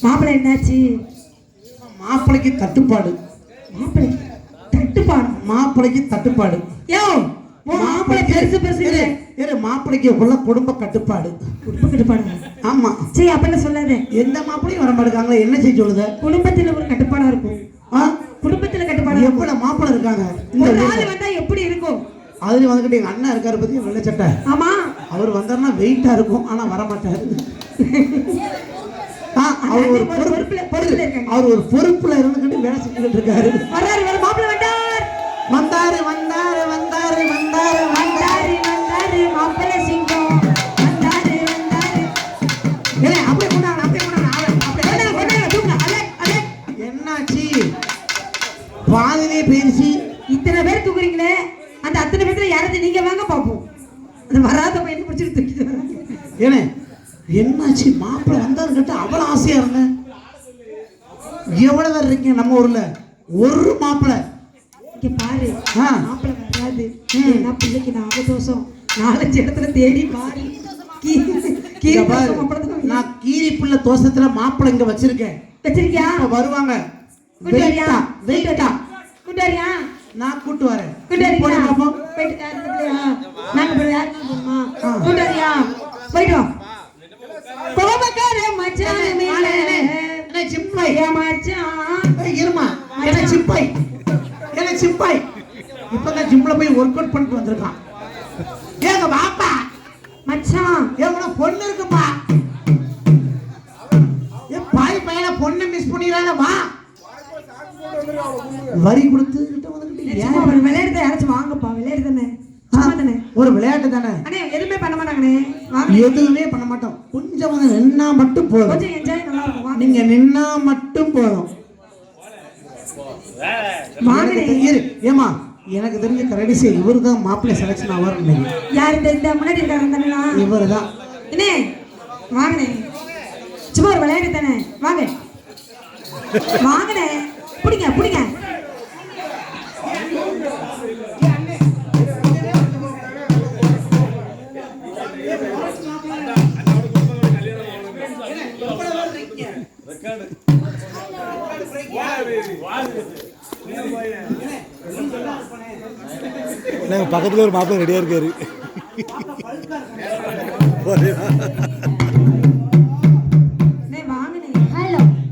மாப்பிள்ளை என்னாச்சு? மாப்பிள்ளைக்கு தட்டுப்பாடு. மாப்பிள்ளைக்கு தட்டுப்பாடு. யோ மாப்பிள்ளை பெருசு பெருசு இல்ல. மாப்பிள்ளைக்கு உள்ள குடும்ப கட்டுப்பாடு. குடும்ப கட்டுப்பாடு? ஆமா. சரி அப்படி சொல்லாத. எந்த மாப்பிள்ளையும் வர மாட்டாங்களே, என்ன செய்ய சொல்லுத? குடும்பத்துல ஒரு கட்டுப்பாடா இருக்கும். குடும்பத்துல கட்டுப்பாடு. எவ்வளவு மாப்பிள்ளை இருக்காங்க. ஒரு நாள் வந்தா எப்படி இருக்கும்? அதுல வந்துகிட்டு எங்க அண்ணா இருக்காரு பத்தி வெள்ளை சட்டை. ஆமா. அவர் வந்தாருன்னா வெயிட்டா இருக்கும், ஆனா வர மாட்டாரு. அவர் ஒரு பொறுப்புல இருந்துகிட்டு வேலை செஞ்சுட்டு இருக்காரு. மாப்பிள்ளை வந்தாரு வந்தாரு வந்தாரு வந்தாரு வந்தாரு வந்தாரு மாப்பிள்ளை சிங்கம் வந்தாரு வந்தாரு. அப்படியே என்னாச்சு? பாதிலே பேசி இத்தனை பேர் தூக்குறீங்களே, அந்த அத்தனை பேர்ல யாராவது நீங்க வாங்க பாப்போம். அந்த வராத பையனை பிடிச்சிட்டு தூக்கிட்டு வராங்க. என்னாச்சு? மாப்பிள்ளை வந்தாரு கேட்டு அவ்வளவு ஆசையா இருந்தேன். எவ்வளவு பேர் இருக்கீங்க நம்ம ஊர்ல? ஒரு மாப்பிள்ளை பாரு. மாப்பிள்ளை வராது. என்ன பிள்ளைக்கு நாகதோஷம் 4-5 இடத்துல தேடி பாரு. நான் கீரி புள்ள தோசத்துல மாப்பிள்ளை இங்க வச்சிருக்கேன். வச்சிருக்கியா? வருவாங்க. நான் கூட்டு வரேன். சிப்பாய் இப்பதான் ஜிம்ல போய் ஒர்க் அவுட் பண்ணிட்டு வந்திருக்கான். ஏங்க பாப்பா மச்சான் எவ்வளவு பொண்ணு இருக்குப்பா. பாய் பையனை பொண்ணு மிஸ் பண்ணிடுறாங்கம்மா. வரி கொடுத்து விளையாடுறத யாராச்சும் வாங்கப்பா. விளையாடு தானே, ஒரு விளையாட்டு தானே. எதுவுமே பண்ண மாட்டாங்கண்ணே. எதுவுமே பண்ண மாட்டோம். கொஞ்சம் நின்னா மட்டும் போதும். கொஞ்சம் என்ஜாய் நல்லா இருக்கும். நீங்க நின்னா மட்டும் போதும். ஏமா எனக்கு தெரிஞ்ச கடைசி இவரு தான் மாப்பிள்ளை செலக்ஷன் ஆவார். யார்? இந்த முன்னாடி இருக்காரு இவரு தான். என்ன வாங்கனே, சும்மா ஒரு விளையாட்டு தானே. வாங்க வாங்கனே, பிடிங்க பிடிங்க. பக்கத்துல ஒரு மாப்பிள்ளை ரெடியா இருக்காரு.